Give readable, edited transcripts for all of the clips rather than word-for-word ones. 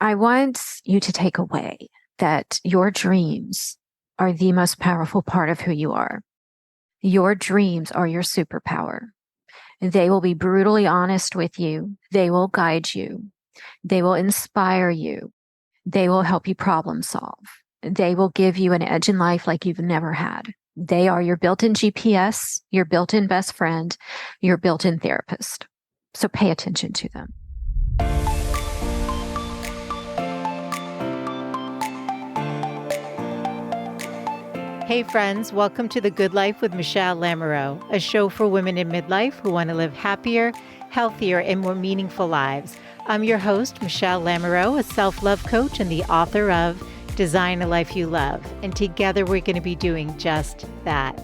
I want you to take away that your dreams are the most powerful part of who you are. Your dreams are your superpower. They will be brutally honest with you. They will guide you. They will inspire you. They will help you problem solve. They will give you an edge in life like you've never had. They are your built-in GPS, your built-in best friend, your built-in therapist. So pay attention to them. Hey friends, welcome to The Good Life with Michelle Lamoureux, a show for women in midlife who want to live happier, healthier, and more meaningful lives. I'm your host, Michelle Lamoureux, a self-love coach and the author of Design a Life You Love. And together we're going to be doing just that.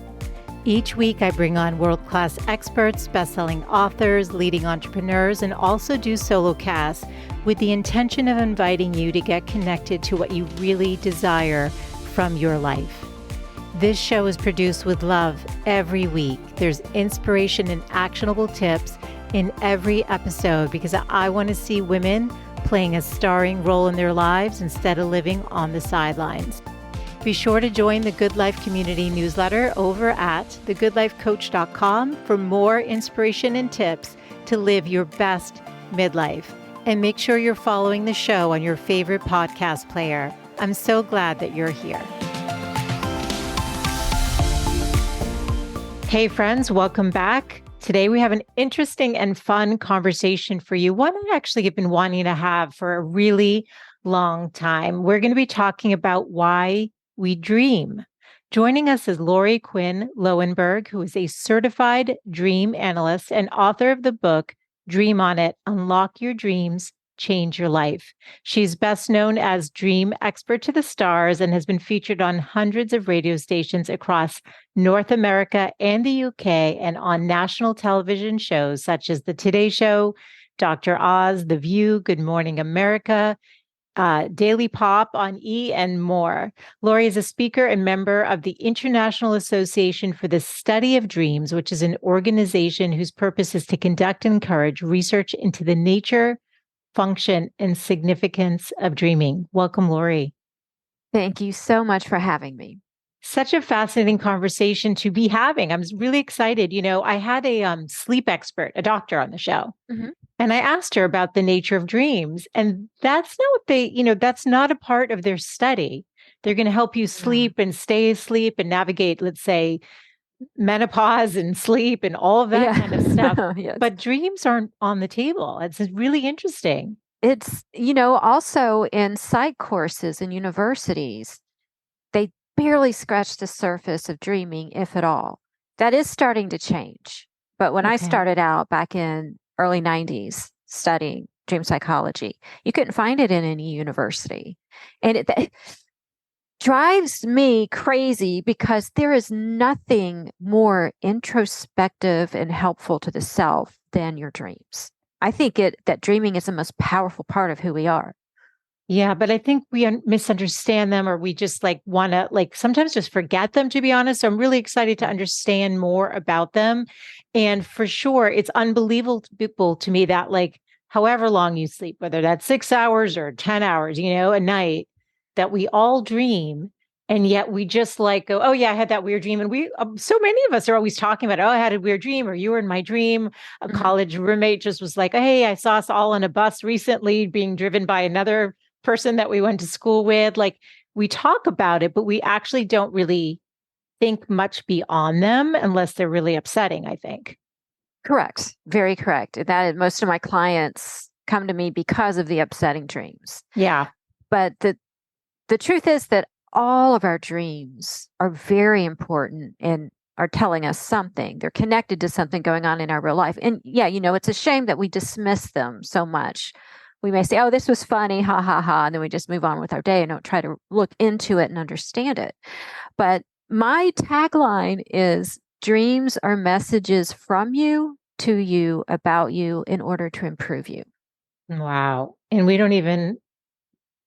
Each week I bring on world-class experts, best-selling authors, leading entrepreneurs, and also do solo casts with the intention of inviting you to get connected to what you really desire from your life. This show is produced with love every week. There's inspiration and actionable tips in every episode because I want to see women playing a starring role in their lives instead of living on the sidelines. Be sure to join the Good Life Community newsletter over at thegoodlifecoach.com for more inspiration and tips to live your best midlife. And make sure you're following the show on your favorite podcast player. I'm so glad that you're here. Hey friends, welcome back. Today we have an interesting and fun conversation for you. One I actually have been wanting to have for a really long time. We're going to be talking about why we dream. Joining us is Lauri Quinn Loewenberg, who is a certified dream analyst and author of the book, Dream on It, Unlock Your Dreams, Change Your Life. She's best known as Dream Expert to the Stars and has been featured on hundreds of radio stations across North America and the UK and on national television shows such as The Today Show, Dr. Oz, The View, Good Morning America, Daily Pop on E! And more. Lauri is a speaker and member of the International Association for the Study of Dreams, which is an organization whose purpose is to conduct and encourage research into the nature, function, and significance of dreaming. Welcome, Lauri. Thank you so much for having me. Such a fascinating conversation to be having. I'm really excited. You know, I had a sleep expert, a doctor on the show, and I asked her about the nature of dreams. And that's not what that's not a part of their study. They're going to help you sleep and stay asleep and navigate, let's say, menopause and sleep and all of that kind of stuff. Yes. But dreams aren't on the table. It's really interesting. It's, also in psych courses in universities, they barely scratch the surface of dreaming, if at all. That is starting to change. But when I started out back in early 90s studying dream psychology, you couldn't find it in any university. And it drives me crazy because there is nothing more introspective and helpful to the self than your dreams. I think that dreaming is the most powerful part of who we are. Yeah, but I think we misunderstand them, or we just want to sometimes just forget them, to be honest. So I'm really excited to understand more about them. And for sure, it's unbelievable to me that however long you sleep, whether that's 6 hours or 10 hours, a night, that we all dream. And yet we just go, oh yeah, I had that weird dream. And so many of us are always talking about, oh, I had a weird dream, or you were in my dream. A college roommate just was like, hey, I saw us all on a bus recently being driven by another person that we went to school with. We talk about it, but we actually don't really think much beyond them unless they're really upsetting, I think. Correct. Very correct. That most of my clients come to me because of the upsetting dreams. Yeah. But the truth is that all of our dreams are very important and are telling us something. They're connected to something going on in our real life. And yeah, it's a shame that we dismiss them so much. We may say, oh, this was funny, ha, ha, ha, and then we just move on with our day and don't try to look into it and understand it. But my tagline is, dreams are messages from you, to you, about you, in order to improve you. Wow. And we don't even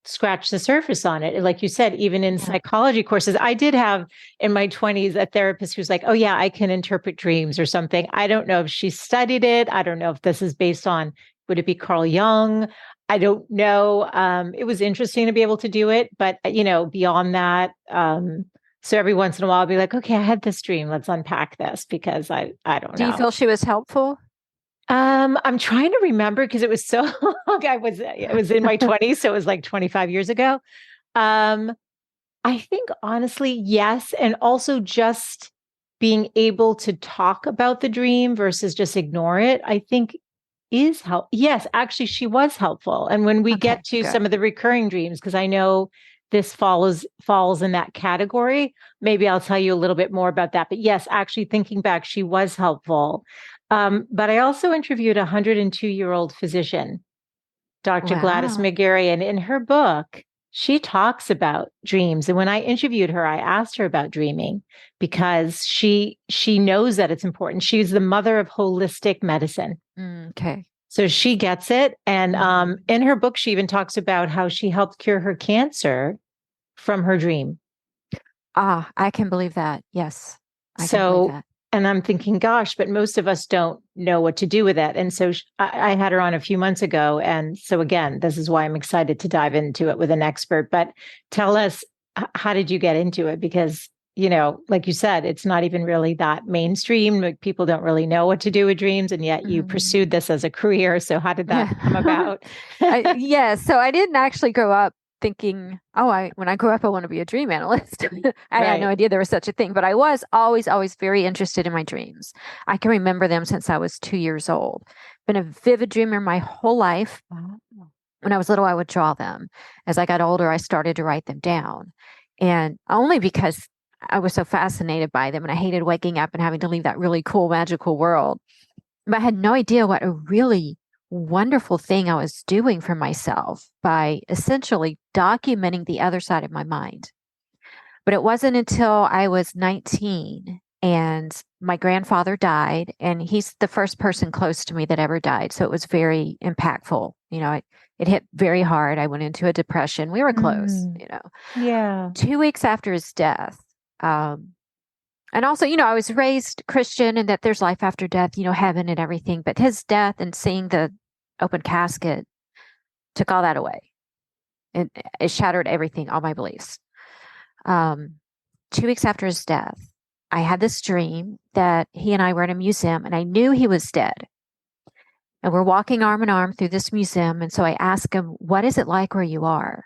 scratch the surface on it. Like you said, even in psychology courses, I did have in my 20s a therapist who's like, oh yeah, I can interpret dreams or something. I don't know if she studied it. I don't know if this is based on, would it be Carl Jung? I don't know. It was interesting to be able to do it, but beyond that, so every once in a while I'll be like, okay, I had this dream. Let's unpack this because I don't Do you know. feel she was helpful? I'm trying to remember because it was so long. It was in my 20s, so it was like 25 years ago. Um, I think honestly, yes. And also just being able to talk about the dream versus just ignore it, I think is help. Yes, actually, she was helpful. And when we Okay, get to good. some of the recurring dreams, because I know this falls in that category, maybe I'll tell you a little bit more about that. But yes, actually, thinking back, she was helpful. But I also interviewed a 102-year-old physician, Dr. Gladys Wow. McGarry, and in her book, she talks about dreams. And when I interviewed her, I asked her about dreaming because she knows that it's important. She's the mother of holistic medicine. Okay. So she gets it. And Mhm. in her book, she even talks about how she helped cure her cancer from her dream. Ah, I can believe that. Yes, I can believe So, that. and I'm thinking, gosh, but most of us don't know what to do with it. And so I had her on a few months ago. And so, again, this is why I'm excited to dive into it with an expert. But tell us, how did you get into it? Because, like you said, it's not even really that mainstream. Like people don't really know what to do with dreams. And yet you Mhm. pursued this as a career. So, how did that Yeah. come about? Yeah, so I didn't actually grow up thinking, oh, when I grow up, I want to be a dream analyst. I had no Right. idea there was such a thing, but I was always, always very interested in my dreams. I can remember them since I was 2 years old. Been a vivid dreamer my whole life. Wow. When I was little, I would draw them. As I got older, I started to write them down. And only because I was so fascinated by them and I hated waking up and having to leave that really cool, magical world. But I had no idea what a really wonderful thing I was doing for myself by essentially documenting the other side of my mind. But it wasn't until I was 19 and my grandfather died, and he's the first person close to me that ever died. So it was very impactful. It hit very hard. I went into a depression. We were close, Mm, yeah. 2 weeks after his death. Um, and also, I was raised Christian and that there's life after death, heaven and everything. But his death and seeing the open casket took all that away. It shattered everything, all my beliefs. Um, 2 weeks after his death, I had this dream that he and I were in a museum and I knew he was dead. And we're walking arm in arm through this museum. And so I asked him, what is it like where you are?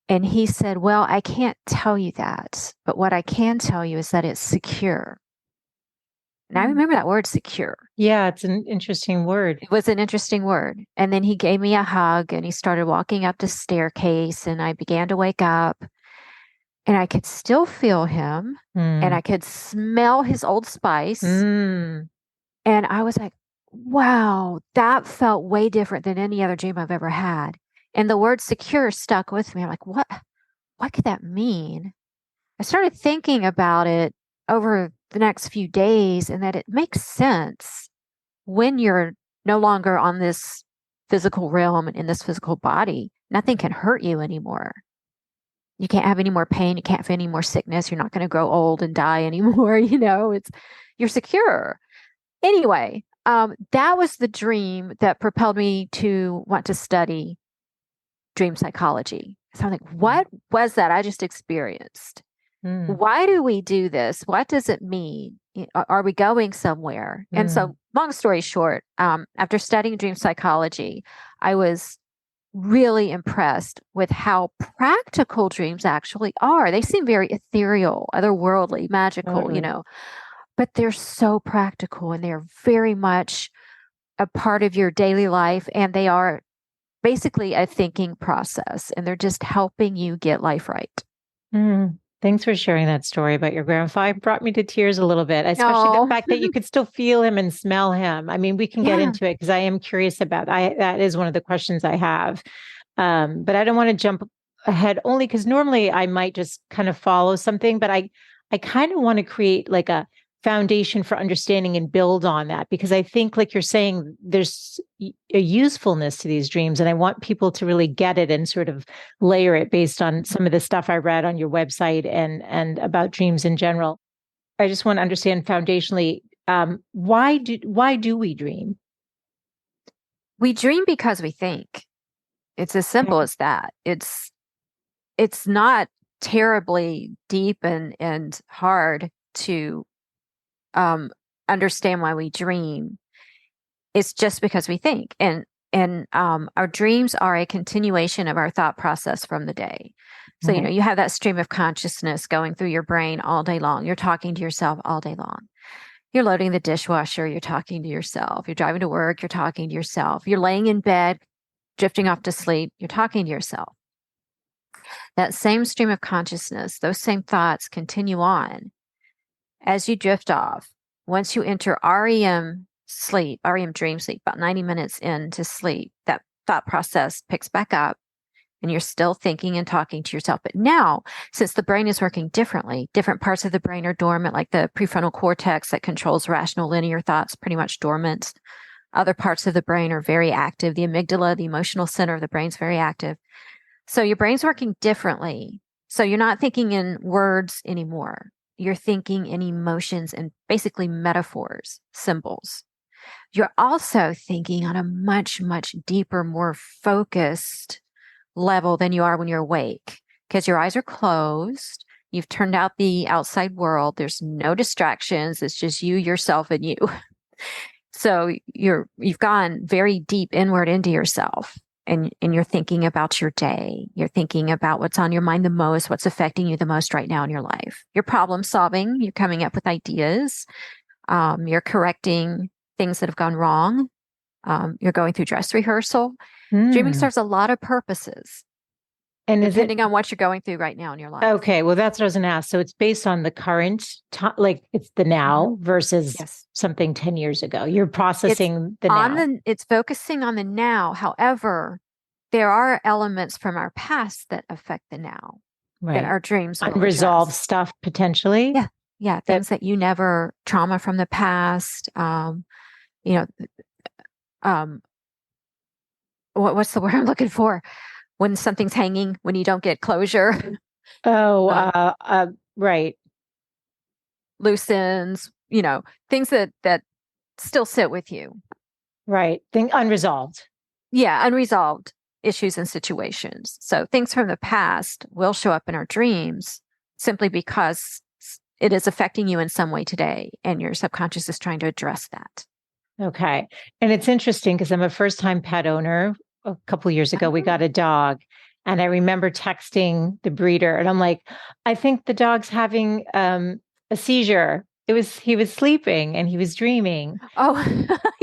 And he said, well, I can't tell you that. But what I can tell you is that it's secure. And I Mm. remember that word secure. Yeah, it's an interesting word. It was an interesting word. And then he gave me a hug and he started walking up the staircase and I began to wake up and I could still feel him and I Mm. could smell his Old Spice. Mm. And I was like, wow, that felt way different than any other dream I've ever had. And the word secure stuck with me. I'm like, what could that mean? I started thinking about it over the next few days and that it makes sense when you're no longer on this physical realm and in this physical body. Nothing can hurt you anymore. You can't have any more pain. You can't have any more sickness. You're not going to grow old and die anymore. You're secure. Anyway, that was the dream that propelled me to want to study dream psychology. So I'm like, what was that I just experienced? Mm. Why do we do this? What does it mean? Are we going somewhere? And Mm. so, long story short, after studying dream psychology, I was really impressed with how practical dreams actually are. They seem very ethereal, otherworldly, magical, Totally. but they're so practical and they're very much a part of your daily life. And they are basically a thinking process and they're just helping you get life right. Mm. Thanks for sharing that story about your grandfather. It brought me to tears a little bit, especially the Oh, fact that you could still feel him and smell him. I mean, we can get yeah. into it because I am curious about that is one of the questions I have. But I don't want to jump ahead only because normally I might just kind of follow something, but I kind of want to create like a foundation for understanding and build on that because I think, like you're saying, there's a usefulness to these dreams, and I want people to really get it and sort of layer it based on some of the stuff I read on your website and about dreams in general. I just want to understand foundationally, why do we dream? We dream because we think. It's as simple Okay. as that. It's not terribly deep and hard to um, understand why we dream. It's just because we think, and our dreams are a continuation of our thought process from the day. So, Right. you have that stream of consciousness going through your brain all day long. You're talking to yourself all day long. You're loading the dishwasher, you're talking to yourself. You're driving to work, you're talking to yourself. You're laying in bed, drifting off to sleep, you're talking to yourself. That same stream of consciousness, those same thoughts continue on as you drift off. Once you enter REM sleep, REM dream sleep, about 90 minutes into sleep, that thought process picks back up and you're still thinking and talking to yourself. But now, since the brain is working differently, different parts of the brain are dormant, like the prefrontal cortex that controls rational linear thoughts, pretty much dormant. Other parts of the brain are very active. The amygdala, the emotional center of the brain, is very active. So your brain's working differently. So you're not thinking in words anymore. You're thinking in emotions and basically metaphors, symbols. You're also thinking on a much, much deeper, more focused level than you are when you're awake because your eyes are closed. You've turned out the outside world. There's no distractions. It's just you, yourself, and you. So you've gone very deep inward into yourself and you're thinking about your day. You're thinking about what's on your mind the most, what's affecting you the most right now in your life. You're problem solving. You're coming up with ideas. You're correcting things that have gone wrong. You're going through dress rehearsal. Dreaming Mm. serves a lot of purposes, And is it depending on what you're going through right now in your life. okay? Well, that's what I was going to ask. So it's based on the current time, like it's the Hmm. now versus Yes. something 10 years ago. You're It's processing the now. it's focusing on the now. However, there are elements from our past that affect the now that Right. our dreams will Unresolved address. stuff potentially. Yeah. Yeah. That Things that you never, trauma from the past. You know, um, what's the word I'm looking for? When something's hanging, when you don't get closure, oh, um, right. loose ends, things that still sit with you. Right. Thing unresolved. Yeah, unresolved issues and situations. So things from the past will show up in our dreams simply because it is affecting you in some way today, and your subconscious is trying to address that. Okay. And it's interesting because I'm a first time pet owner. A couple of years ago, we got a dog. And I remember texting the breeder, and I'm like, I think the dog's having a seizure. He was sleeping and he was dreaming. Oh,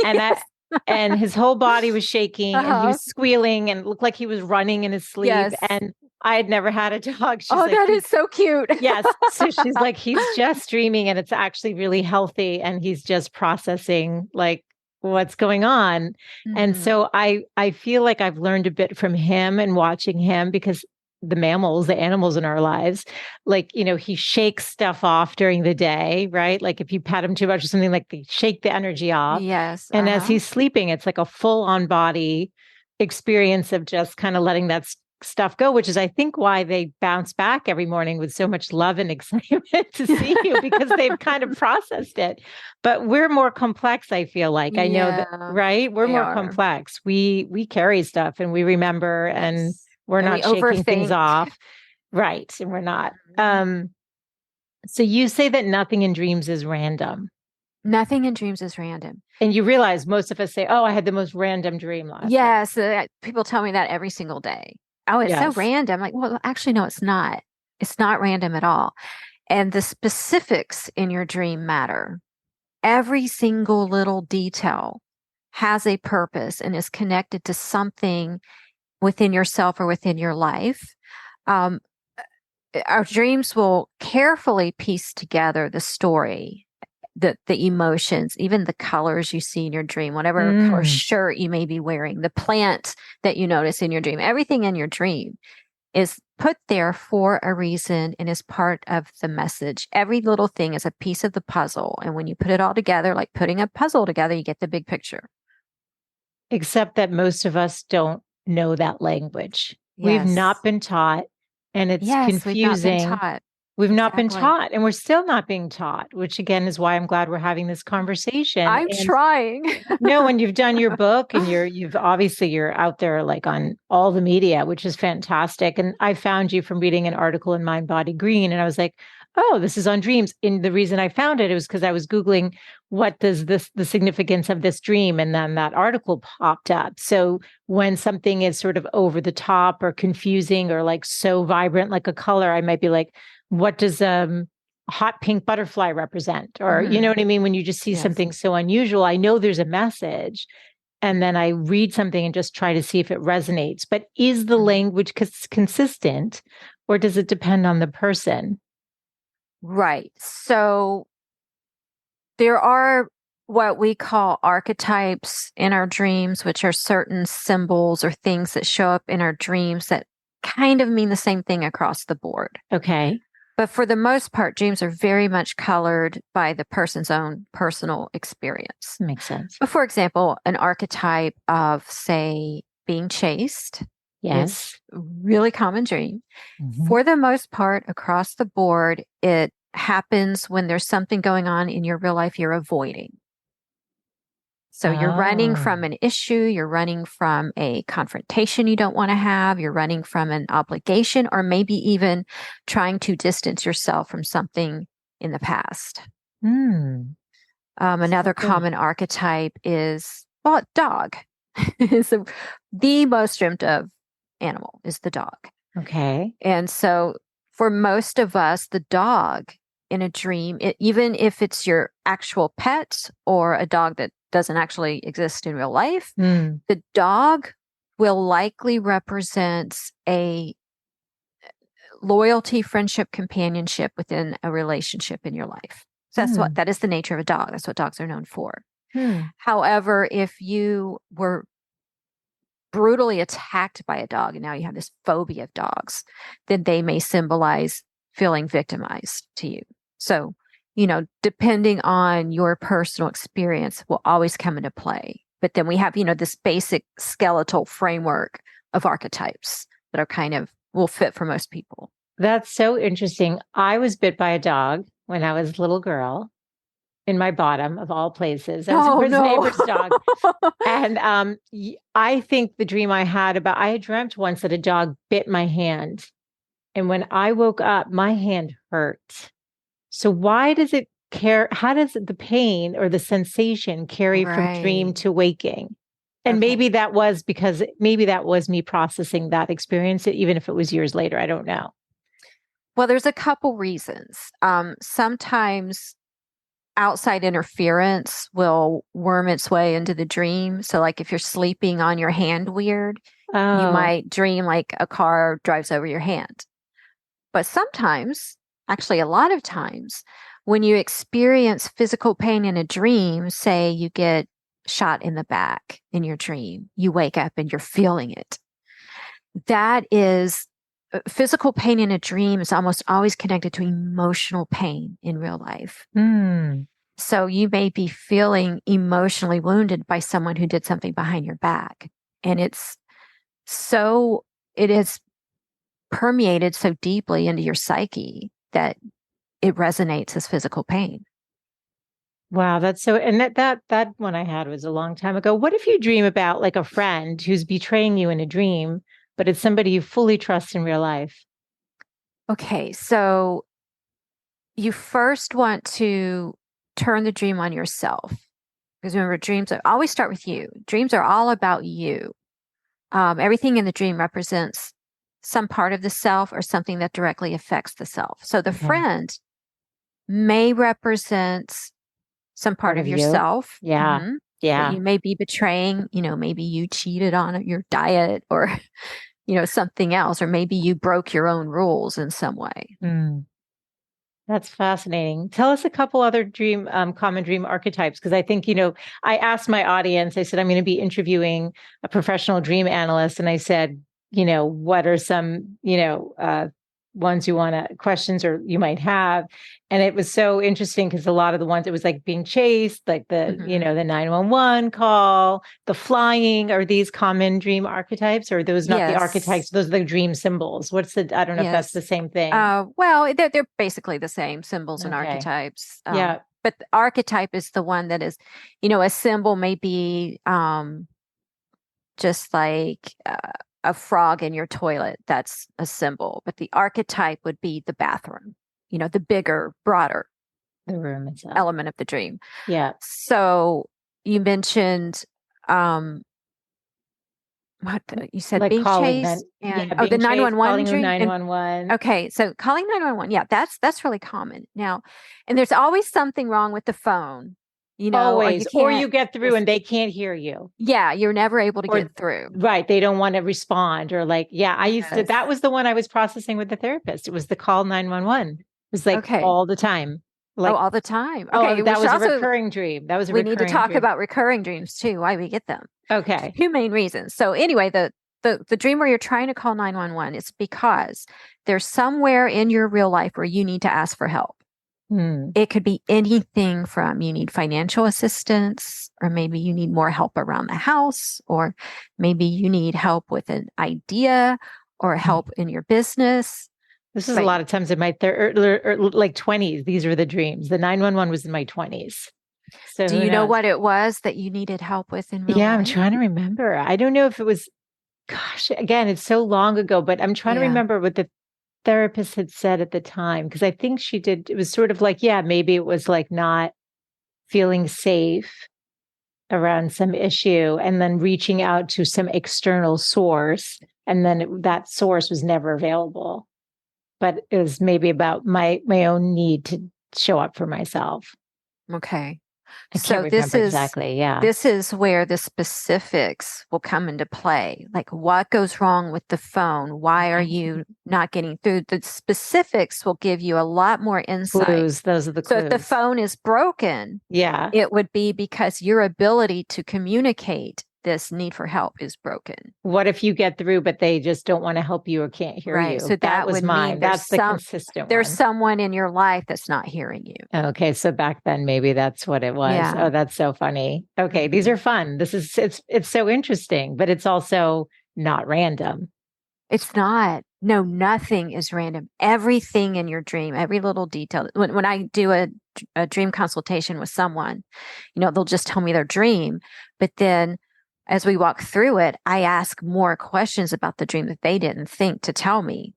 And I yes. and his whole body was shaking and he Uh-huh. was squealing and it looked like he was running in his sleep. Yes. And I had never had a dog. She's Oh, like, that is so cute. yes. So she's like, he's just dreaming and it's actually really healthy and he's just processing like what's going on. And Hmm. so I feel like I've learned a bit from him and watching him because the mammals, the animals in our lives, like, he shakes stuff off during the day, right? Like if you pat him too much or something, like they shake the energy off. Yes. And as Uh-huh. he's sleeping, it's like a full on body experience of just kind of letting that stuff go, which is, I think, why they bounce back every morning with so much love and excitement to see you because they've kind of processed it. But we're more complex, I feel like. I know that, Yeah, right? We're we more are. complex. We carry stuff and we remember and Yes. we're And we not shaking things overthink. off. Right. And we're not. Mhm. So you say that nothing in dreams is random. Nothing in dreams is random. And you realize most of us say, oh, I had the most random dream last night. Yes, people tell me that every single day. Oh, it's so Yes. random. Like, well, actually, no, it's not. It's not random at all. And the specifics in your dream matter. Every single little detail has a purpose and is connected to something within yourself or within your life. Um, our dreams will carefully piece together the story, the emotions, even the colors you see in your dream, whatever color Mm. shirt you may be wearing, the plant that you notice in your dream, everything in your dream is put there for a reason and is part of the message. Every little thing is a piece of the puzzle. And when you put it all together, like putting a puzzle together, you get the big picture. Except that most of us don't know that language. We've Yes. not been taught, and it's Yes, we've not been confusing. taught. We've not been Exactly. taught, and we're still not being taught, which again is why I'm glad we're having this conversation. I'm And trying. no, when you've done your book and you've obviously you're out there like on all the media, which is fantastic. And I found you from reading an article in Mind Body Green, and I was like, oh, this is on dreams. And the reason I found it was because I was Googling what does the significance of this dream, and then that article popped up. So when something is sort of over the top or confusing or like so vibrant, like a color, I might be like, what does hot pink butterfly represent? Or, you know what I mean? When you just see Yes. something so unusual, I know there's a message. And then I read something and just try to see if it resonates. But is the language consistent, or does it depend on the person? Right. So there are what we call archetypes in our dreams, which are certain symbols or things that show up in our dreams that kind of mean the same thing across the board. Okay. But for the most part, dreams are very much colored by the person's own personal experience. Makes sense. But for example, an archetype of, say, being chased is a really common dream. Mm-hmm. For the most part, across the board, it happens when there's something going on in your real life you're avoiding. So you're running from an issue, you're running from a confrontation you don't want to have, you're running from an obligation, or maybe even trying to distance yourself from something in the past. Another common archetype is, well, dog. is the most dreamt of animal is the dog. Okay. And so for most of us, the dog in a dream, even if it's your actual pet or a dog that doesn't actually exist in real life, the dog will likely represent a loyalty, friendship, companionship within a relationship in your life. So that is the nature of a dog. That's what dogs are known for. However, if you were brutally attacked by a dog and now you have this phobia of dogs, then they may symbolize feeling victimized to you. So, depending on your personal experience will always come into play. But then we have, this basic skeletal framework of archetypes that are kind of will fit for most people. That's so interesting. I was bit by a dog when I was a little girl in my bottom of all places. I was a neighbor's dog. And I think the dream I had dreamt once that a dog bit my hand. And when I woke up, my hand hurt. So why does it care? How does the pain or the sensation carry from dream to waking? And maybe that was me processing that experience, even if it was years later. I don't know. Well, there's a couple reasons. Sometimes outside interference will worm its way into the dream. So like if you're sleeping on your hand weird, you might dream like a car drives over your hand. But sometimes, actually a lot of times, when you experience physical pain in a dream, say you get shot in the back in your dream, you wake up and you're feeling it. That is physical pain in a dream is almost always connected to emotional pain in real life. So you may be feeling emotionally wounded by someone who did something behind your back. And it is permeated so deeply into your psyche that it resonates as physical pain. Wow, that's so, and that one I had was a long time ago. What if you dream about like a friend who's betraying you in a dream, but it's somebody you fully trust in real life? Okay, so you first want to turn the dream on yourself. Because remember, dreams always start with you. Dreams are all about you. Everything in the dream represents some part of the self or something that directly affects the self. So the friend may represent some part of yourself. Yeah. That you may be betraying, maybe you cheated on your diet or, something else, or maybe you broke your own rules in some way. That's fascinating. Tell us a couple other common dream archetypes. Because I think, I asked my audience, I said, I'm going to be interviewing a professional dream analyst. And I said, what are some, ones you want to questions or you might have. And it was so interesting because a lot of the ones, it was like being chased, like the, the 911 call, the flying. Are these common dream archetypes, or are those not the archetypes? Those are the dream symbols. I don't know if that's the same thing. Well, they're basically the same symbols and archetypes. But the archetype is the one that is, a symbol may be just like a frog in your toilet. That's a symbol. But the archetype would be the bathroom, the bigger, broader the room itself. Element of the dream. Yeah. So you mentioned what you said, like being chased and the 911 dream. 911. Okay, so calling 911. Yeah, that's really common now. And there's always something wrong with the phone. Always, or you get through and they can't hear you. Yeah, you're never able to get through. Right. They don't want to respond or I used to, that was the one I was processing with the therapist. It was the call 911. It was all the time. All the time. Okay. That was a recurring dream. We need to talk about recurring dreams too, why we get them. Okay. Two main reasons. So anyway, the dream where you're trying to call 911, it's because there's somewhere in your real life where you need to ask for help. It could be anything from you need financial assistance, or maybe you need more help around the house, or maybe you need help with an idea or help in your business. This is a lot of times in my 20s. These were the dreams. The 911 was in my 20s. So do you know what it was that you needed help with in real life? I'm trying to remember. I don't know if it was, gosh, again, it's so long ago, but I'm trying to remember what the therapist had said at the time, because I think she did. It was sort of like, maybe it was like not feeling safe around some issue and then reaching out to some external source. And then that source was never available. But it was maybe about my own need to show up for myself. Okay. I can't remember exactly. Yeah. This is where the specifics will come into play. Like, what goes wrong with the phone? Why are you not getting through? The specifics will give you a lot more insight. Clues. Those are the clues. So if the phone is broken, it would be because your ability to communicate this need for help is broken. What if you get through, but they just don't want to help you or can't hear you? So that was mine. That's the consistent There's someone in your life that's not hearing you. Okay. So back then, maybe that's what it was. Yeah. Oh, that's so funny. Okay. These are fun. It's so interesting, but it's also not random. It's not. No, nothing is random. Everything in your dream, every little detail. When I do a dream consultation with someone, they'll just tell me their dream, but then as we walk through it, I ask more questions about the dream that they didn't think to tell me.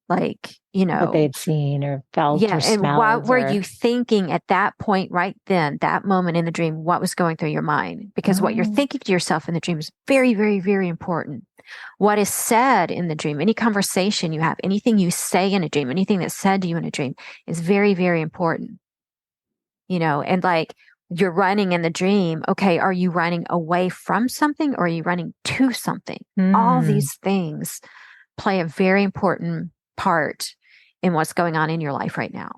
Like, what they'd seen or felt or smelled. And what were you thinking at that point, right then, that moment in the dream? What was going through your mind? Because what you're thinking to yourself in the dream is very, very, very important. What is said in the dream, any conversation you have, anything you say in a dream, anything that's said to you in a dream is very, very important. And like, you're running in the dream. Okay, are you running away from something or are you running to something? All these things play a very important part in what's going on in your life right now.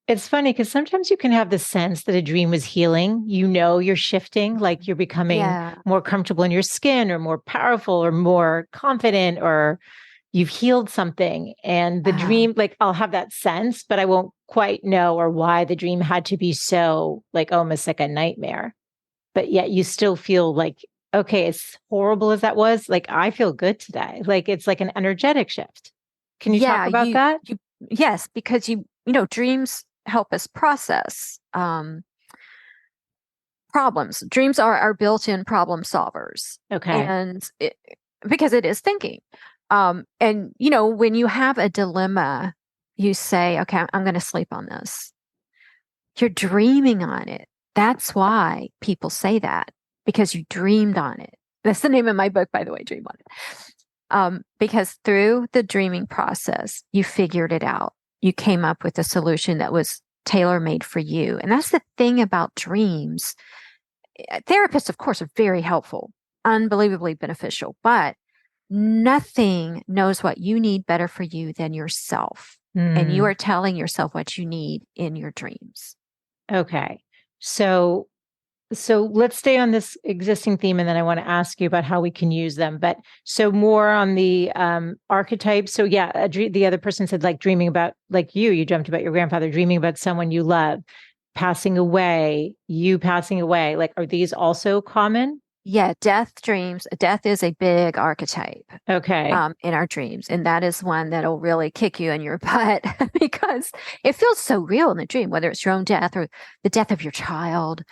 It's funny because sometimes you can have the sense that a dream was healing. You're shifting, like you're becoming more comfortable in your skin or more powerful or more confident, or you've healed something. And the dream, like I'll have that sense, but I won't quite know or why the dream had to be so like almost like a nightmare. But yet you still feel like, okay, as horrible as that was, like I feel good today. Like it's like an energetic shift. Can you talk about that? Yes, because dreams help us process problems. Dreams are our built-in problem solvers. Okay. And because it is thinking. And when you have a dilemma, you say, okay, I'm going to sleep on this. You're dreaming on it. That's why people say that, because you dreamed on it. That's the name of my book, by the way, Dream on It. Because through the dreaming process, you figured it out. You came up with a solution that was tailor-made for you. And that's the thing about dreams. Therapists, of course, are very helpful, unbelievably beneficial, but nothing knows what you need better for you than yourself. And you are telling yourself what you need in your dreams. Okay. So So let's stay on this existing theme, and then I want to ask you about how we can use them. But so more on the archetypes. So yeah, the other person said like dreaming about, like you dreamt about your grandfather, dreaming about someone you love, passing away, you passing away. Like, are these also common? Yeah, death dreams. Death is a big archetype Okay. in our dreams. And that is one that'll really kick you in your butt because it feels so real in the dream, whether it's your own death or the death of your child,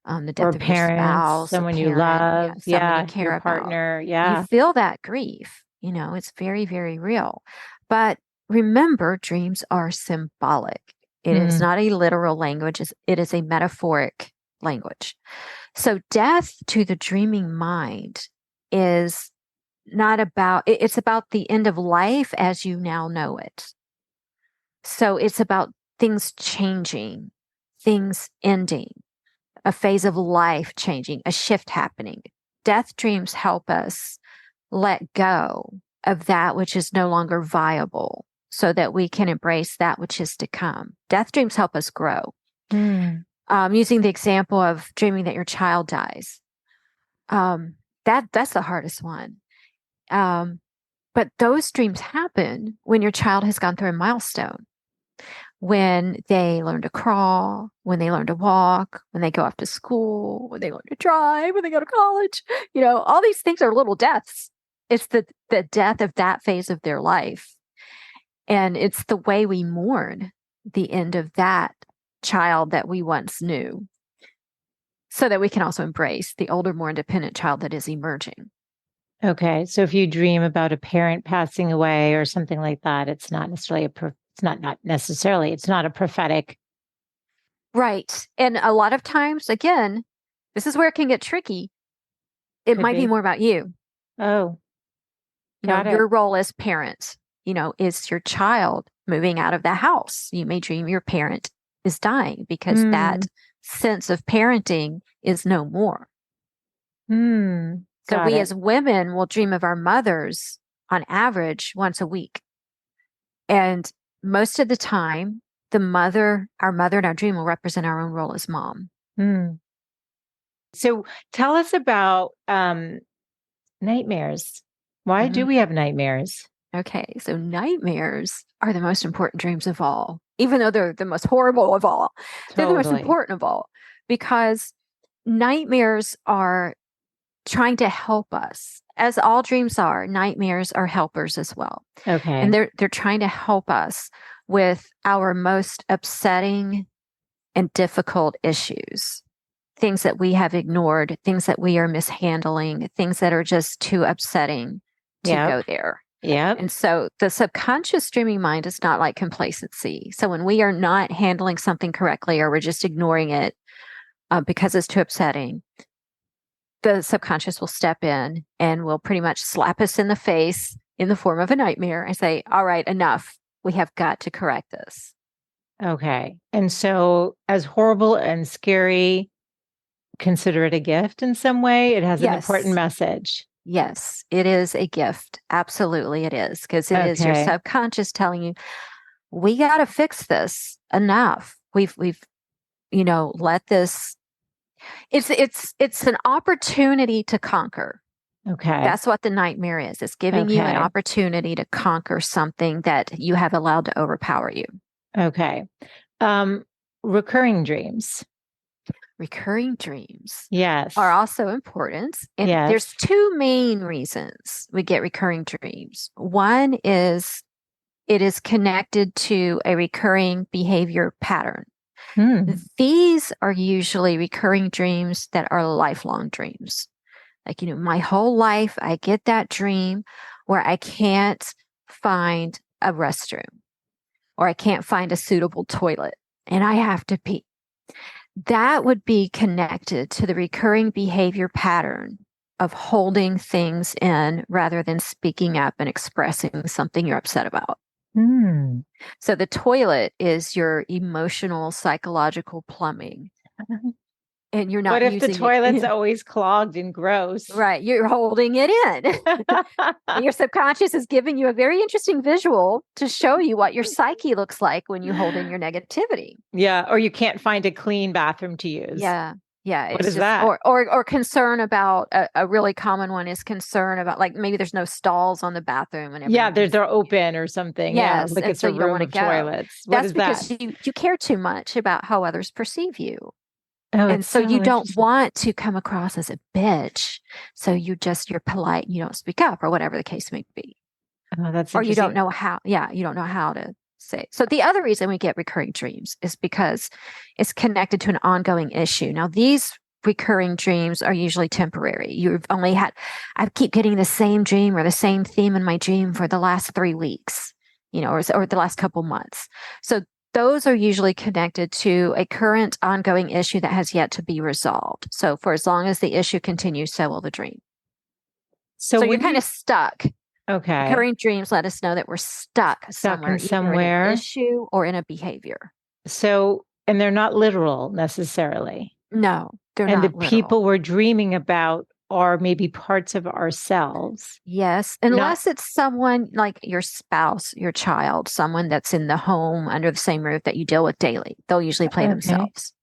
the Or death of your parents, spouse, a someone you parent, love. someone you Yeah. care Your about. partner. You Yeah. feel that grief. It's very, very real. But remember, dreams are symbolic. It is Hmm. not a literal language, it is a metaphoric language. So death to the dreaming mind is not about, it's about the end of life as you now know it. So it's about things changing, things ending, a phase of life changing, a shift happening. Death dreams help us let go of that which is no longer viable so that we can embrace that which is to come. Death dreams help us grow. Hmm. Using the example of dreaming that your child dies, that's the hardest one. But those dreams happen when your child has gone through a milestone, when they learn to crawl, when they learn to walk, when they go off to school, when they learn to drive, when they go to college. All these things are little deaths. It's the death of that phase of their life. And it's the way we mourn the end of that child that we once knew so that we can also embrace the older, more independent child that is emerging. Okay. So if you dream about a parent passing away or something like that, it's not necessarily it's not a prophetic. Right. And a lot of times, again, this is where it can get tricky. It Could might be be. more about you. Oh, got it. Your role as parent, is your child moving out of the house. You may dream your parent is dying because Hmm. that sense of parenting is no more. Hmm. So Got we it. as women will dream of our mothers on average once a week. And most of the time, our mother in our dream will represent our own role as mom. Hmm. So tell us about nightmares. Why do Mhm. we have nightmares? Okay, so nightmares are the most important dreams of all, even though they're the most horrible of all. They're the most Totally. important of all because nightmares are trying to help us. As all dreams are, nightmares are helpers as well. And Okay. they're trying to help us with our most upsetting and difficult issues. Things that we have ignored, things that we are mishandling, things that are just too upsetting to Yep. go there. Yep. And so the subconscious dreaming mind is not like complacency. So when we are not handling something correctly or we're just ignoring it because it's too upsetting, the subconscious will step in and will pretty much slap us in the face in the form of a nightmare and say, all right, enough. We have got to correct this. Okay. And so, as horrible and scary, consider it a gift in some way. It has an important Yes. message. Yes, it is a gift. Absolutely, it is because it is your Okay. subconscious telling you, we got to fix this enough. We've let this. It's an opportunity to conquer. Okay. That's what the nightmare is. It's giving you an Okay. opportunity to conquer something that you have allowed to overpower you. Okay. Um, Recurring dreams. Recurring dreams are Yes. also important. And there's Yes. two main reasons we get recurring dreams. One is it is connected to a recurring behavior pattern. Hmm. These are usually recurring dreams that are lifelong dreams. Like, my whole life, I get that dream where I can't find a restroom or I can't find a suitable toilet and I have to pee. That would be connected to the recurring behavior pattern of holding things in rather than speaking up and expressing something you're upset about. Hmm. So the toilet is your emotional, psychological plumbing, and you're What not if the using it. toilet's always clogged and gross? Right. You're holding it in. And your subconscious is giving you a very interesting visual to show you what your psyche looks like when you hold in your negativity. Yeah. Or you can't find a clean bathroom to use. Yeah. Yeah, What it's is just, that? or concern about a really common one is concern about, like, maybe there's no stalls on the bathroom and Yeah, everyone thinks, they're open or something. Yeah, yes, like and it's so a you don't room want to of go. toilets. What That's is that? because you care too much about how others perceive you. Oh, And it's so you so don't interesting. want to come across as a bitch. So you're polite, and you don't speak up, or whatever the case may be. Oh, that's Or you don't interesting. know how, yeah, you don't know how to say. So the other reason we get recurring dreams is because it's connected to an ongoing issue. Now, these recurring dreams are usually temporary. I keep getting the same dream or the same theme in my dream for the last 3 weeks, or the last couple months. So those are usually connected to a current ongoing issue that has yet to be resolved. So for as long as the issue continues, so will the dream. So So you're what do kind you, of stuck. okay, Recurring dreams let us know that we're stuck stuck in somewhere, either in an somewhere. issue or in a behavior. So, and they're not literal necessarily. No, they're And the not literal. people we're dreaming about are maybe parts of ourselves. Yes, Not, unless it's someone like your spouse, your child, someone that's in the home under the same roof that you deal with daily. They'll usually play okay, themselves.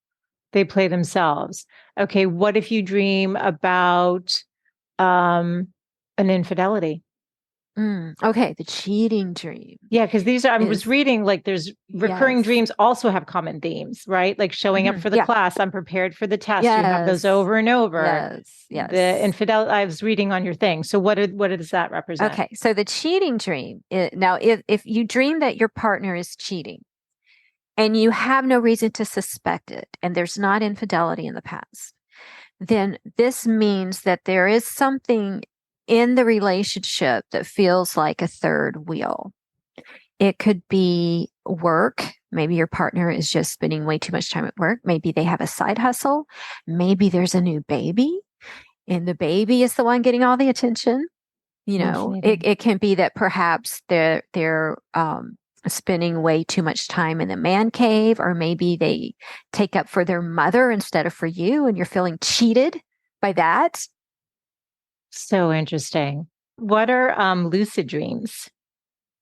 they play themselves. Okay, what if you dream about um an infidelity? Okay, the cheating dream Yeah, because these are, I was is, reading like there's recurring yes. dreams also have common themes, right? Like showing up for the Yeah. class, I'm prepared for the test. You have those Yes. over and over. Yes. The Yes. infidelity, I was reading on your thing. So what does that represent? Okay, so the cheating dream, now if you dream that your partner is cheating, and you have no reason to suspect it, and there's not infidelity in the past, then this means that there is something in the relationship that feels like a third wheel. It could be work. Maybe your partner is just spending way too much time at work. Maybe they have a side hustle. Maybe there's a new baby, and the baby is the one getting all the attention. Fascinating. It can be that perhaps they're spending way too much time in the man cave, or maybe they take up for their mother instead of for you, and you're feeling cheated by that. So interesting. What are lucid dreams?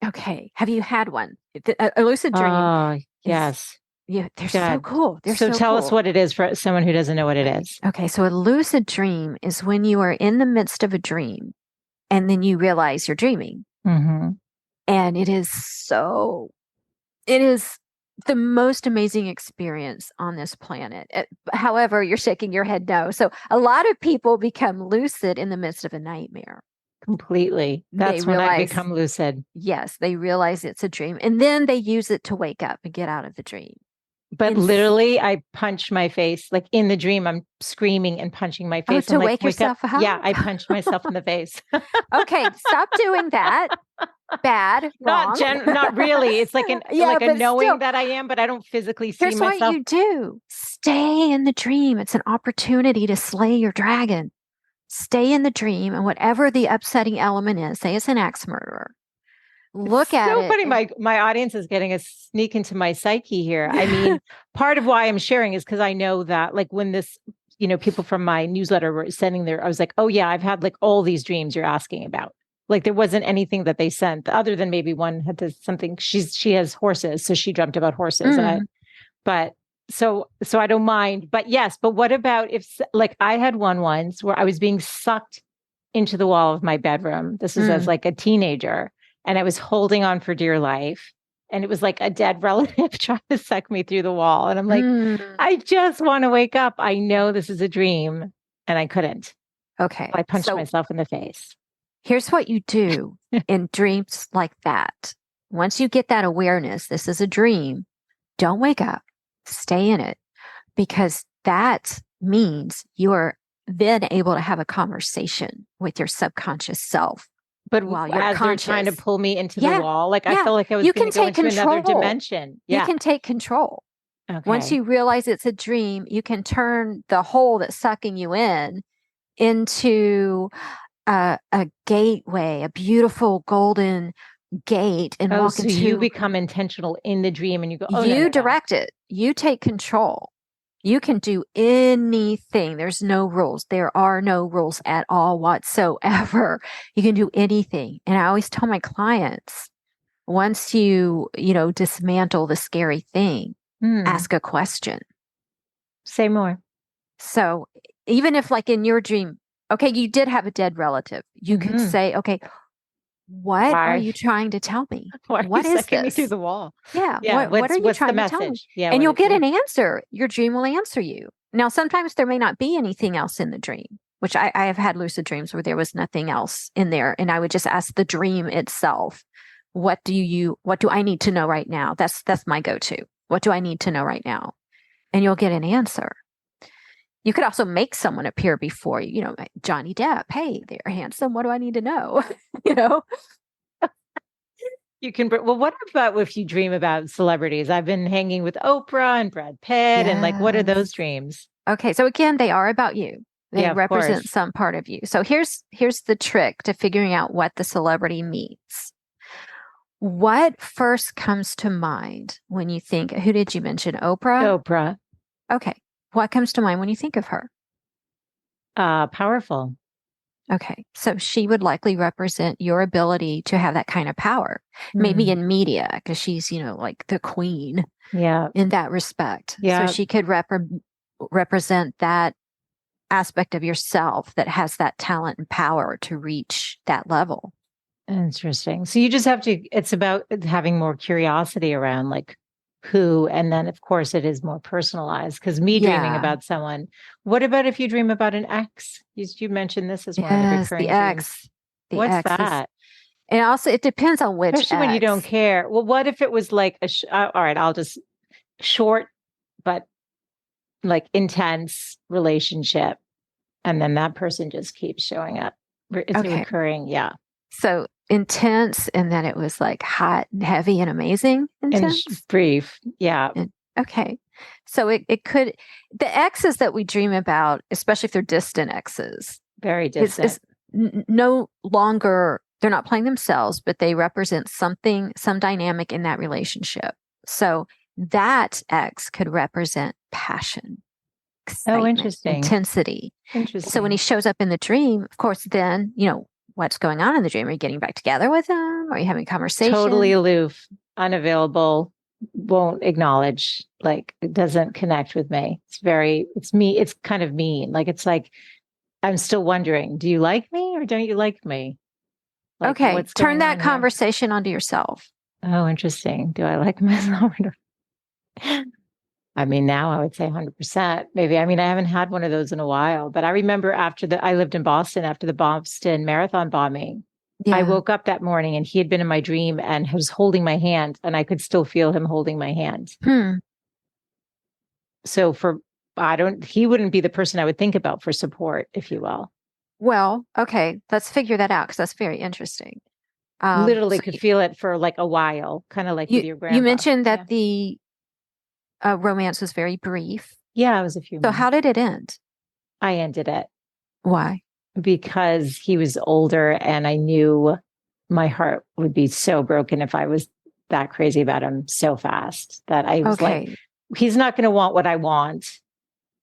Okay, have you had one? A lucid dream Oh, is, yes. yeah, they're so Good. cool. They're So so tell us cool. what it is for someone who doesn't know what it is. Okay, so a lucid dream is when you are in the midst of a dream and then you realize you're dreaming, Hmm. and it is the most amazing experience on this planet. However, you're shaking your head no. So a lot of people become lucid in the midst of a nightmare. Completely. They That's when I realize, become lucid. yes, they realize it's a dream. And then they use it to wake up and get out of the dream. But And literally, I punch my face. Like in the dream, I'm screaming and punching my oh, face. I'm to like, wake wake up. yourself up. Yeah, I punched myself in the face. Okay, stop doing that. Bad, wrong. Not really. It's Yeah, like a but knowing still, that I am, but I don't physically see here's what myself. you do: stay in the dream. It's an opportunity to slay your dragon. Stay in the dream, and whatever the upsetting element is, say it's an axe murderer, look It's at so it funny. and My audience is getting a sneak into my psyche here. I mean, part of why I'm sharing is because I know that like when this, people from my newsletter were sending I was like, oh yeah, I've had like all these dreams you're asking about. Like there wasn't anything that they sent other than maybe one had to something. She has horses, so she dreamt about horses, mm, but so I don't mind. But yes, but what about if like I had one once where I was being sucked into the wall of my bedroom. This was as mm, like a teenager, and I was holding on for dear life. And it was like a dead relative trying to suck me through the wall. And I'm like, mm. I just want to wake up. I know this is a dream. And I couldn't. Okay, I punched so myself in the face. here's what you do in dreams like that. Once you get that awareness, this is a dream, don't wake up, stay in it, because that means you are then able to have a conversation with your subconscious self But while you're as they're trying to conscious. pull me into the Yeah, wall, like I yeah. felt like I was You going can to go take into another control. dimension. You Yeah. can take control. Once Okay. you realize it's a dream, you can turn the hole that's sucking you in into a gateway, a beautiful golden gate, and Oh, walk so you into, become intentional in the dream and you go, oh, no, you no, no. direct it, you take control. You can do anything. There's no rules. There are no rules at all whatsoever. You can do anything. And I always tell my clients, once dismantle the scary thing, Hmm. ask a question. Say more. So even if like in your dream, okay, you did have a dead relative, you could Hmm. say, okay, what are Why? you trying to tell me? Why are you What is sucking me through this? the wall? Yeah, Yeah. what are you What's the trying to tell me? message? Yeah. And What you'll is get yeah. an answer. Your dream will answer you. Now, sometimes there may not be anything else in the dream, which I have had lucid dreams where there was nothing else in there. And I would just ask the dream itself, what do I need to know right now? That's my go-to. What do I need to know right now? And you'll get an answer. You could also make someone appear before you, like Johnny Depp. Hey, they're handsome. What do I need to know? you know? You can, well, what about if you dream about celebrities? I've been hanging with Oprah and Brad Pitt, and like, what are Yes. those dreams? Okay, so again, they are about you. They Yeah, of represent course. some part of you. So here's the trick to figuring out what the celebrity means. What first comes to mind when you think, who did you mention? Oprah? Oprah, Okay. What comes to mind when you think of her? powerful. Okay. So she would likely represent your ability to have that kind of power, maybe Hmm. in media, because she's, like the queen Yeah, in that respect. So yeah. she could represent that aspect of yourself that has that talent and power to reach that level. Interesting. So you just have to, it's about having more curiosity around like who, and then of course it is more personalized because me dreaming Yeah. about someone. What about if you dream about an ex? You mentioned this as one of the Yes, recurring dreams. The What's X is, that? and also it depends on which Especially when you don't X. care. Well, what if it was like all right, I'll just short but like intense relationship, and then that person just keeps showing up. It's a Okay. recurring, yeah, So intense, and then it was like hot and heavy and amazing and intense. brief, yeah, And okay. So it could, the X's that we dream about, especially if they're distant X's, very is distant. no longer, they're not playing themselves, but they represent something, some dynamic in that relationship. So that X could represent passion, Oh, excitement, interesting, intensity. So when he interesting. shows up in the dream, of course, then, what's going on in the dream? Are you getting back together with him? Are you having a Totally conversation? aloof, unavailable, won't acknowledge, like it doesn't connect with me. It's me, it's kind of mean. Like it's like I'm still wondering, do you like me or don't you like me? Like Okay, what's turn going that on here? conversation onto yourself. Oh, interesting. Do I like myself? I mean, now I would say 100%. Maybe. I mean, I haven't had one of those in a while, but I remember I lived in Boston after the Boston Marathon bombing. I Yeah. woke up that morning and he had been in my dream and was holding my hand, and I could still feel him holding my hand. Hmm. So he wouldn't be the person I would think about for support, if you will. Well, okay, let's figure that out because that's very interesting. Literally So could feel it for like a while, kind of like with your you grandpa. mentioned that Yeah. the romance was very brief. Yeah, it was a few So how months. did it end? I ended it Why? because he was older and I knew my heart would be so broken if I was that crazy about him so fast that I was like, Okay, he's not going to want what I want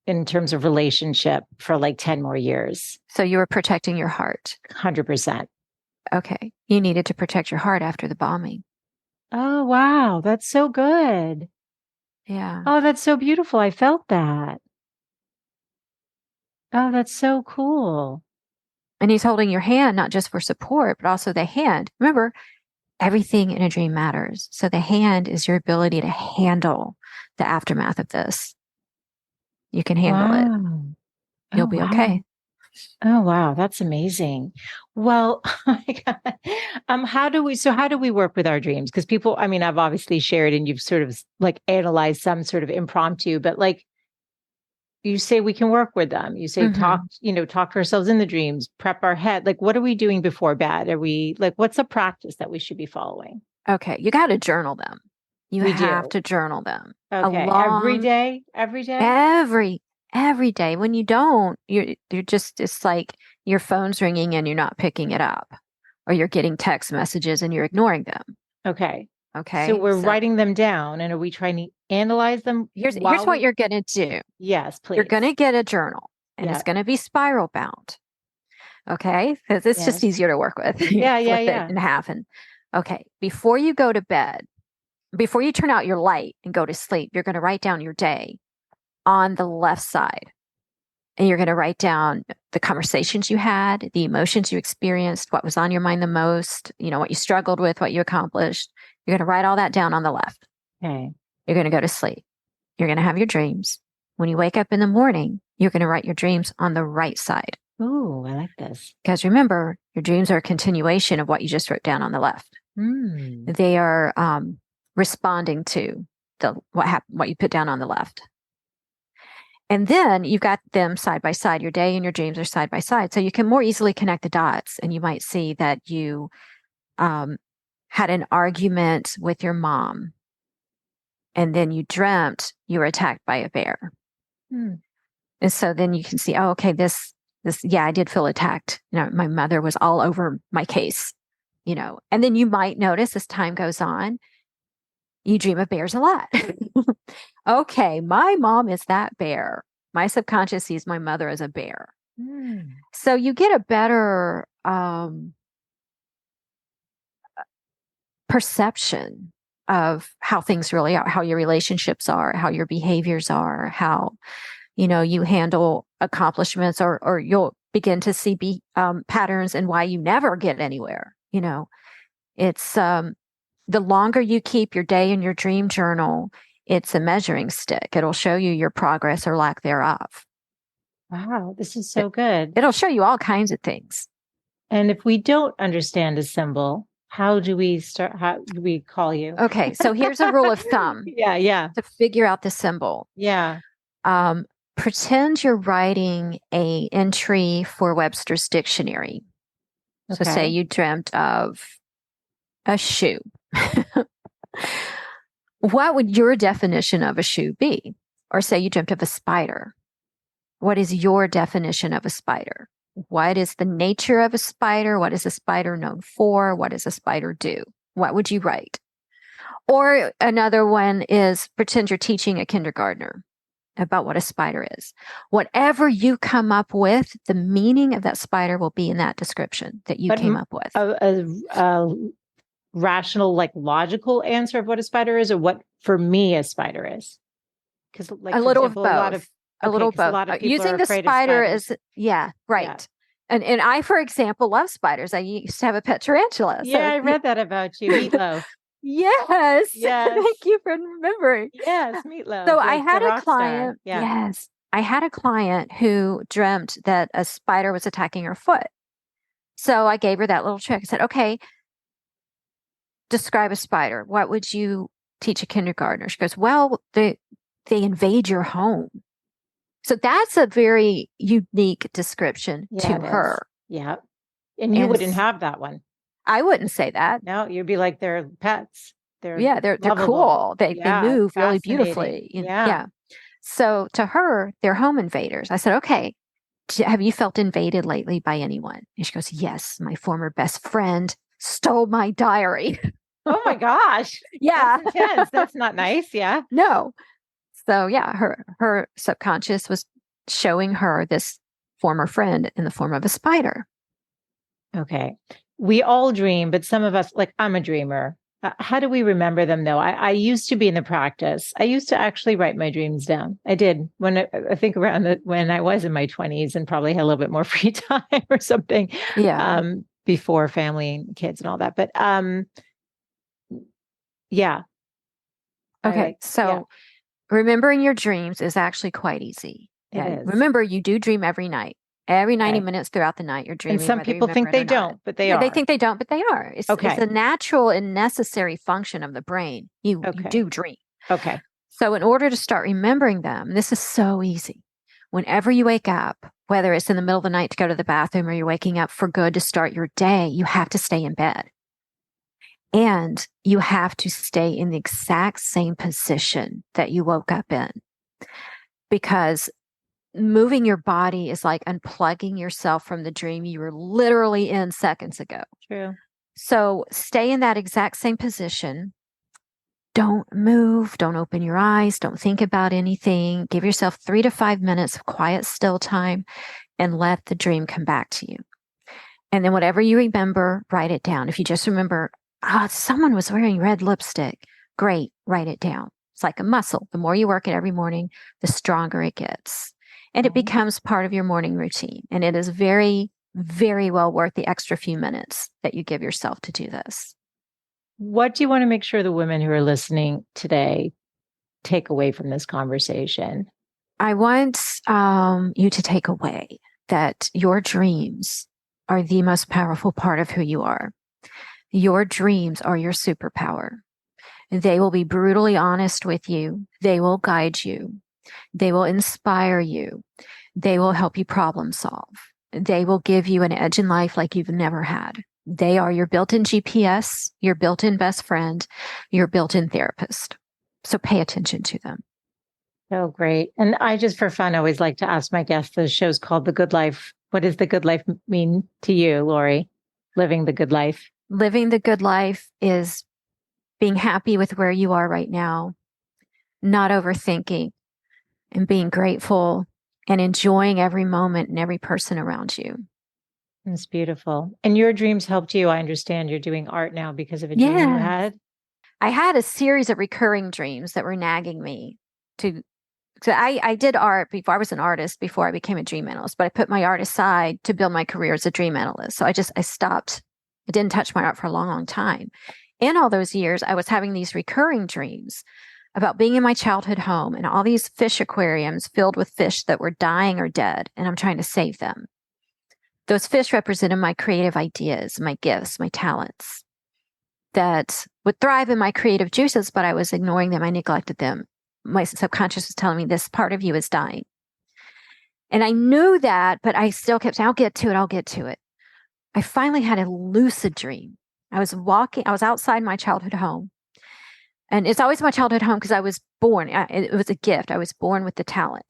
in terms of relationship for like 10 more years. so you were protecting your heart. 100%. Okay, you needed to protect your heart after the bombing. Oh, wow. That's so good. Yeah. Oh, that's so beautiful. I felt that. Oh, that's so cool. And he's holding your hand, not just for support, but also the hand. Remember, everything in a dream matters. So the hand is your ability to handle the aftermath of this. You can handle it. Wow. You'll Oh, be wow. okay. Oh, wow. That's amazing. Well, oh my God. How do we work with our dreams? Because people, I mean, I've obviously shared and you've sort of like analyzed some sort of impromptu, but like you say we can work with them. You say Hmm. talk to ourselves in the dreams, prep our head. Like, what are we doing before bed? Are we like, what's a practice that we should be following? Okay, you got to journal them. You We have do. to journal them. A Okay. long Every day. every every day. When you don't, you're just it's like your phone's ringing and you're not picking it up, or you're getting text messages and you're ignoring them. Okay. So Okay, we're so writing them down and are we trying to analyze them here's while what we're, you're gonna do. yes, You're gonna please. get a journal, and it's Yeah. gonna be spiral bound. Okay, because it's just Yes. easier to work with. You Yeah, yeah, flip it yeah. in half, and okay, before you go to bed, before you turn out your light and go to sleep, you're going to write down your day on the left side. And you're going to write down the conversations you had, the emotions you experienced, what was on your mind the most, what you struggled with, what you accomplished. You're going to write all that down on the left. Okay. You're going to go to sleep. You're going to have your dreams. When you wake up in the morning, you're going to write your dreams on the right side. Ooh, I like this. Because remember, your dreams are a continuation of what you just wrote down on the left. They are responding to what you put down on the left. And then you've got them side by side. Your day and your dreams are side by side. So you can more easily connect the dots. And you might see that you had an argument with your mom. And then you dreamt you were attacked by a bear. And so then you can see, oh, okay, this, I did feel attacked. My mother was all over my case, and then you might notice as time goes on, you dream of bears a lot. Okay, my mom is that bear. My subconscious sees my mother as a bear. So you get a better perception of how things really are, how your relationships are, how your behaviors are, how, you handle accomplishments, or you'll begin to see patterns and why you never get anywhere. It's the longer you keep your day in your dream journal, it's a measuring stick. It'll show you your progress or lack thereof. Wow, this is so good. It'll show you all kinds of things. And if we don't understand a symbol, how do we call you? Okay, so here's a rule of thumb. Yeah. To figure out the symbol. Yeah. Pretend you're writing an entry for Webster's dictionary. So say you dreamt of a shoe. What would your definition of a shoe be? Or say you dreamt of a spider. What is your definition of a spider? What is the nature of a spider? What is a spider known for? What does a spider do? What would you write? Or another one is pretend you're teaching a kindergartner about what a spider is. Whatever you come up with, the meaning of that spider will be in that description that you came up with. A rational, logical answer of what a spider is, or what for me a spider is? Because a little of both. A little both. Using the spider as right. Yeah. And I, for example, love spiders. I used to have a pet tarantula. Yeah, I read that about you, Meatloaf. Yes. Thank you for remembering. Yes, Meatloaf. So I had a client. Yes. I had a client who dreamt that a spider was attacking her foot. So I gave her that little trick. I said, okay, describe a spider. What would you teach a kindergartner? She goes, well, they invade your home. So that's a very unique description to her. Yeah. And you wouldn't have that one. I wouldn't say that. No, you'd be like, they're pets. They're cool. They move really beautifully. Yeah. So to her, they're home invaders. I said, okay, have you felt invaded lately by anyone? And she goes, yes, my former best friend stole my diary. Oh my gosh. Yeah. That's intense. That's not nice. Yeah. No. So yeah, her subconscious was showing her this former friend in the form of a spider. Okay. We all dream, but some of us, I'm a dreamer. How do we remember them though? I used to be in the practice. I used to actually write my dreams down. I did when I think around when I was in my 20s and probably had a little bit more free time or something. Yeah. Before family and kids and all that. But yeah. Okay. Remembering your dreams is actually quite easy. It is. Remember, you do dream every night. Every 90 minutes throughout the night, you're dreaming. And some people think they don't, but they are. They think they don't, but they are. It's a natural and necessary function of the brain. You do dream. Okay. So in order to start remembering them, this is so easy. Whenever you wake up, whether it's in the middle of the night to go to the bathroom or you're waking up for good to start your day, you have to stay in bed. And you have to stay in the exact same position that you woke up in. Because moving your body is like unplugging yourself from the dream you were literally in seconds ago. True. So stay in that exact same position. Don't move. Don't open your eyes. Don't think about anything. Give yourself 3 to 5 minutes of quiet, still time and let the dream come back to you. And then whatever you remember, write it down. If you just remember, someone was wearing red lipstick. Great. Write it down. It's like a muscle. The more you work it every morning, the stronger it gets. and it becomes part of your morning routine. And it is very, very well worth the extra few minutes that you give yourself to do this. What do you want to make sure the women who are listening today take away from this conversation? I want you to take away that your dreams are the most powerful part of who you are. Your dreams are your superpower. They will be brutally honest with you. They will guide you. They will inspire you. They will help you problem solve. They will give you an edge in life like you've never had. They are your built-in GPS, your built-in best friend, your built-in therapist. So pay attention to them. Oh, great. And I just, for fun, always like to ask my guests, the show's called The Good Life. What does the good life mean to you, Lauri? Living the good life. Living the good life is being happy with where you are right now, not overthinking, and being grateful and enjoying every moment and every person around you. It's beautiful. And your dreams helped you. I understand you're doing art now because of a dream you had. I had a series of recurring dreams that were nagging me to. So I did art before. I was an artist before I became a dream analyst, but I put my art aside to build my career as a dream analyst. So I stopped. I didn't touch my art for a long, long time. In all those years, I was having these recurring dreams about being in my childhood home and all these fish aquariums filled with fish that were dying or dead, and I'm trying to save them. Those fish represented my creative ideas, my gifts, my talents that would thrive in my creative juices, but I was ignoring them. I neglected them. My subconscious was telling me this part of you is dying. And I knew that, but I still kept saying, I'll get to it. I'll get to it. I finally had a lucid dream. I was outside my childhood home. And it's always my childhood home because I was born. It was a gift. I was born with the talent.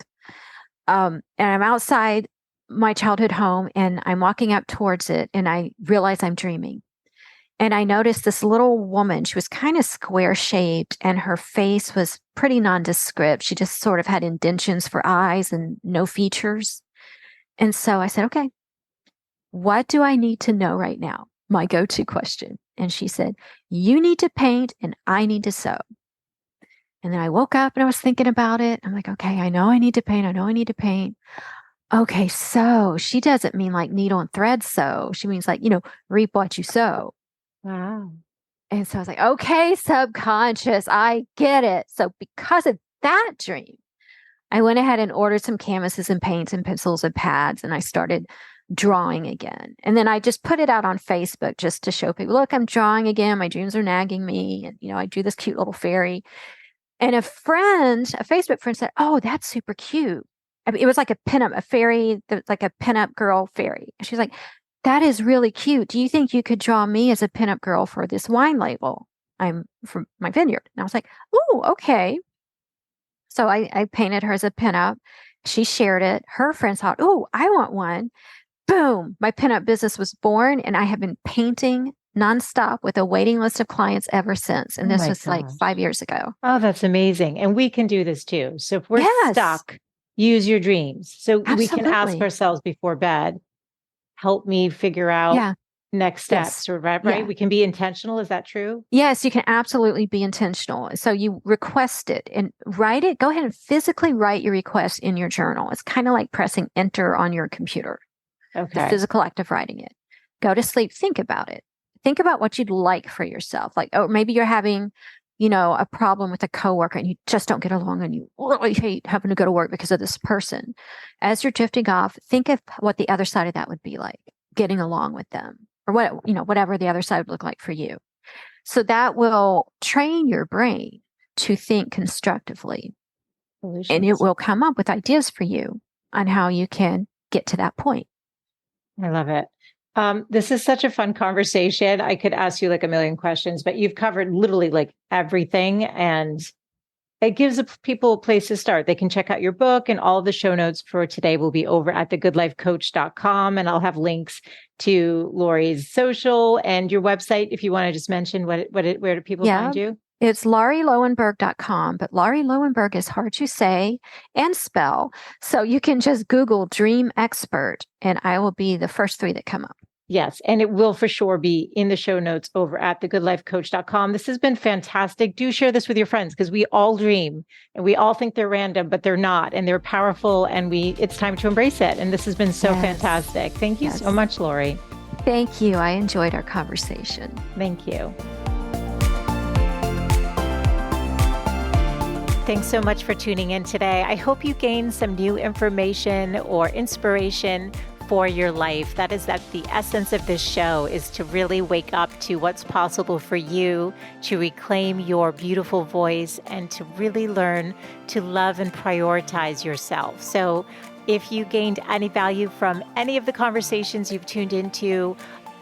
And I'm outside my childhood home and I'm walking up towards it and I realize I'm dreaming. And I noticed this little woman. She was kind of square shaped and her face was pretty nondescript. She just sort of had indentions for eyes and no features. And so I said, okay, what do I need to know right now? My go-to question. And she said, you need to paint and I need to sew. And then I woke up and I was thinking about it. I'm like, okay, I know I need to paint. I know I need to paint. Okay, so she doesn't mean like needle and thread sew. She means like, reap what you sow. Wow. And so I was like, okay, subconscious, I get it. So because of that dream, I went ahead and ordered some canvases and paints and pencils and pads, and I started drawing again. And then I just put it out on Facebook just to show people, look, I'm drawing again. My dreams are nagging me. And, I drew this cute little fairy. And a Facebook friend said, oh, that's super cute. I mean, it was like a pinup, a fairy, like a pinup girl fairy. And she's like, that is really cute. Do you think you could draw me as a pinup girl for this wine label? I'm from my vineyard. And I was like, oh, okay. So I painted her as a pinup. She shared it. Her friends thought, oh, I want one. Boom. My pinup business was born and I have been painting nonstop with a waiting list of clients ever since. And this was like 5 years ago. Oh, that's amazing. And we can do this too. So if we're stuck, use your dreams. So we can ask ourselves before bed, help me figure out next steps, right? Yeah. We can be intentional. Is that true? Yes, you can absolutely be intentional. So you request it and write it. Go ahead and physically write your request in your journal. It's kind of like pressing enter on your computer. Okay. The physical act of writing it. Go to sleep. Think about it. Think about what you'd like for yourself. Like, oh, maybe you're having, a problem with a coworker and you just don't get along and you really hate having to go to work because of this person. As you're drifting off, think of what the other side of that would be like, getting along with them or whatever the other side would look like for you. So that will train your brain to think constructively. And it will come up with ideas for you on how you can get to that point. I love it. This is such a fun conversation. I could ask you like a million questions, but you've covered literally like everything. And it gives people a place to start. They can check out your book, and all of the show notes for today will be over at thegoodlifecoach.com. And I'll have links to Lauri's social and your website. If you want to just mention where do people find you? It's lauriloewenberg.com, but Lauri Loewenberg is hard to say and spell. So you can just Google Dream Expert and I will be the first three that come up. Yes, and it will for sure be in the show notes over at thegoodlifecoach.com. This has been fantastic. Do share this with your friends because we all dream and we all think they're random, but they're not, and they're powerful, and it's time to embrace it. And this has been so fantastic. Thank you so much, Lauri. Thank you. I enjoyed our conversation. Thank you. Thanks so much for tuning in today. I hope you gained some new information or inspiration for your life. That the essence of this show is to really wake up to what's possible for you, to reclaim your beautiful voice, and to really learn to love and prioritize yourself. So if you gained any value from any of the conversations you've tuned into,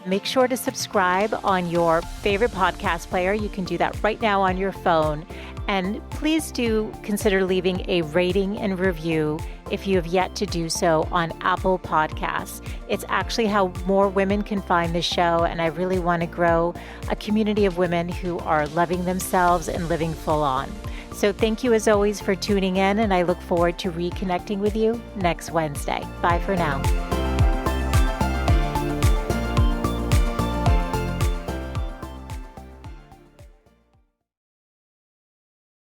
make sure to subscribe on your favorite podcast player. You can do that right now on your phone. And please do consider leaving a rating and review if you have yet to do so on Apple Podcasts. It's actually how more women can find the show, and I really want to grow a community of women who are loving themselves and living full on. So thank you as always for tuning in, and I look forward to reconnecting with you next Wednesday. Bye for now.